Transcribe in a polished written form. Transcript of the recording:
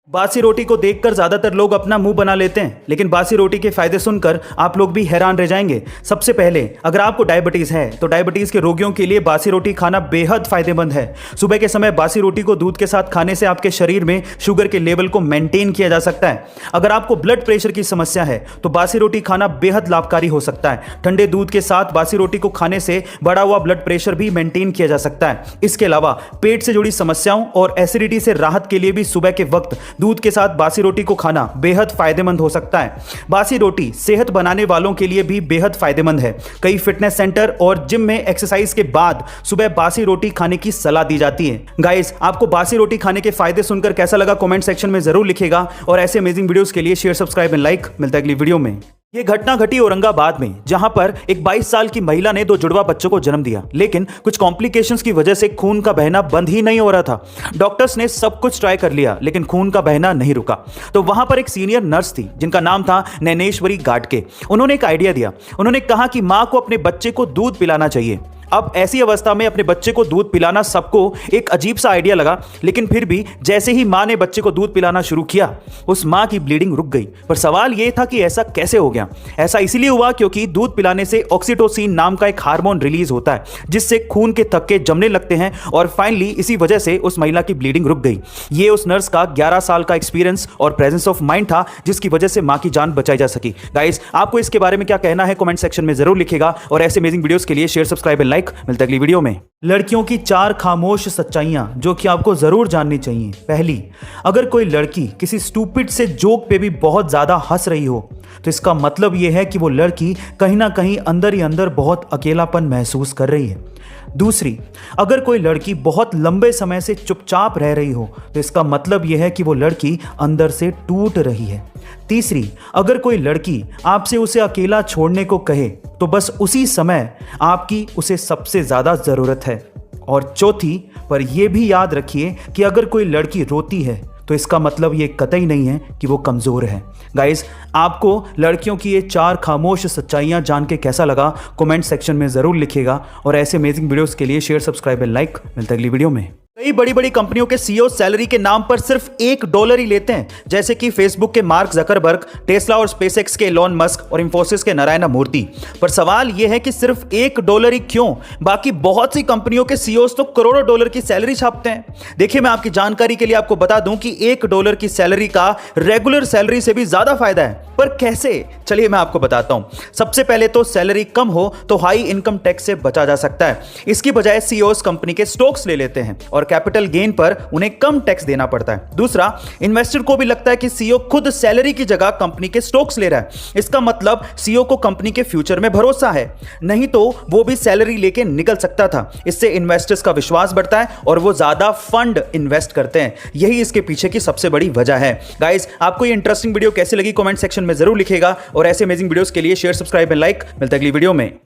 बासी रोटी को देखकर ज्यादातर लोग अपना मुंह बना लेते हैं, लेकिन बासी रोटी के फायदे सुनकर आप लोग भी हैरान रह जाएंगे। सबसे पहले, अगर आपको डायबिटीज है तो डायबिटीज के रोगियों के लिए बासी रोटी खाना बेहद फायदेमंद है। सुबह के समय बासी रोटी को दूध के साथ खाने से आपके शरीर में शुगर के लेवल को मेंटेन किया जा सकता है। अगर आपको ब्लड प्रेशर की समस्या है तो बासी रोटी खाना बेहद लाभकारी हो सकता है। ठंडे दूध के साथ बासी रोटी को खाने से बढ़ा हुआ ब्लड प्रेशर भी मेंटेन किया जा सकता है। इसके अलावा पेट से जुड़ी समस्याओं और एसिडिटी से राहत के लिए भी सुबह के वक्त दूध के साथ बासी रोटी को खाना बेहद फायदेमंद हो सकता है। बासी रोटी सेहत बनाने वालों के लिए भी बेहद फायदेमंद है। कई फिटनेस सेंटर और जिम में एक्सरसाइज के बाद सुबह बासी रोटी खाने की सलाह दी जाती है। गाइस, आपको बासी रोटी खाने के फायदे सुनकर कैसा लगा कमेंट सेक्शन में जरूर लिखिएगा और ऐसे अमेजिंग वीडियोस के लिए शेयर, सब्सक्राइब एंड लाइक। मिलता है अगली वीडियो में। ये घटना घटी औरंगाबाद में, जहां पर एक 22 साल की महिला ने 2 जुड़वा बच्चों को जन्म दिया, लेकिन कुछ कॉम्प्लिकेशंस की वजह से खून का बहना बंद ही नहीं हो रहा था। डॉक्टर्स ने सब कुछ ट्राई कर लिया, लेकिन खून का बहना नहीं रुका। तो वहां पर एक सीनियर नर्स थी जिनका नाम था नैनेश्वरी गाडके। उन्होंने एक आइडिया दिया। उन्होंने कहा कि मां को अपने बच्चे को दूध पिलाना चाहिए। अब ऐसी अवस्था में अपने बच्चे को दूध पिलाना सबको एक अजीब सा आइडिया लगा, लेकिन फिर भी जैसे ही मां ने बच्चे को दूध पिलाना शुरू किया, उस मां की ब्लीडिंग रुक गई। पर सवाल यह था कि ऐसा कैसे हो गया। ऐसा इसलिए हुआ क्योंकि दूध पिलाने से ऑक्सीटोसिन नाम का एक हार्मोन रिलीज होता है, जिससे खून के थक्के जमने लगते हैं और फाइनली इसी वजह से उस महिला की ब्लीडिंग रुक गई। ये उस नर्स का 11 साल का एक्सपीरियंस और प्रेजेंस ऑफ माइंड था, जिसकी वजह से मां की जान बचाई जा सकी। गाइस, आपको इसके बारे में क्या कहना है कमेंट सेक्शन में जरूर लिखिएगा और ऐसे अमेजिंग वीडियोस के लिए शेयर, सब्सक्राइब एंड लाइक। मिलता है अगली वीडियो में। लड़कियों की 4 खामोश सच्चाइयां जो कि आपको जरूर जाननी चाहिए। पहली, अगर कोई लड़की किसी स्टूपिड से जोक पे भी बहुत ज्यादा हंस रही हो तो इसका मतलब यह है कि वो लड़की कहीं ना कहीं अंदर ही अंदर बहुत अकेलापन महसूस कर रही है। दूसरी, अगर कोई लड़की बहुत लंबे समय से चुपचाप रह रही हो तो इसका मतलब यह है कि वो लड़की अंदर से टूट रही है। तीसरी, अगर कोई लड़की आपसे उसे अकेला छोड़ने को कहे तो बस उसी समय आपकी उसे सबसे ज्यादा जरूरत है। और चौथी, पर यह भी याद रखिए कि अगर कोई लड़की रोती है तो इसका मतलब ये कतई नहीं है कि वो कमजोर है। गाइस, आपको लड़कियों की ये 4 खामोश सच्चाइयां जान के कैसा लगा कमेंट सेक्शन में जरूर लिखिएगा और ऐसे अमेजिंग वीडियोस के लिए शेयर, सब्सक्राइब एंड लाइक। मिलता है अगली वीडियो में। कई बड़ी बड़ी कंपनियों के सीईओ सैलरी के नाम पर सिर्फ $1 ही लेते हैं, जैसे कि फेसबुक के मार्क जकरबर्ग, टेस्ला और स्पेसएक्स के एलोन मस्क और इंफोसिस के नारायण मूर्ति। पर सवाल यह है कि सिर्फ $1 ही क्यों? बाकी बहुत सी कंपनियों के सीईओ तो करोड़ों डॉलर की सैलरी छापते हैं। देखिए, मैं आपकी जानकारी के लिए आपको बता दूं कि $1 की सैलरी का रेगुलर सैलरी से भी ज्यादा फायदा है। पर कैसे? चलिए मैं आपको बताता हूं। सबसे पहले तो सैलरी कम हो तो हाई इनकम टैक्स से बचा जा सकता है। इसकी बजाय सीईओ कंपनी के स्टॉक्स ले लेते हैं और कैपिटल गेन पर उन्हें कम टैक्स देना पड़ता है। दूसरा, इन्वेस्टर को भी लगता है कि सीईओ खुद सैलरी की जगह कंपनी के स्टॉक्स ले रहा है। इसका मतलब सीईओ को कंपनी के फ्यूचर में भरोसा है, नहीं तो वो भी सैलरी लेके निकल सकता था। इससे इन्वेस्टर्स का विश्वास बढ़ता है और वो ज्यादा फंड इन्वेस्ट करते हैं। यही इसके पीछे की सबसे बड़ी वजह है। गाइस, आपको ये इंटरेस्टिंग वीडियो कैसी लगी कमेंट सेक्शन में जरूर लिखिएगा और ऐसे अमेजिंग वीडियोस के लिए शेयर, सब्सक्राइब एंड लाइक। मिलता है अगली वीडियो में।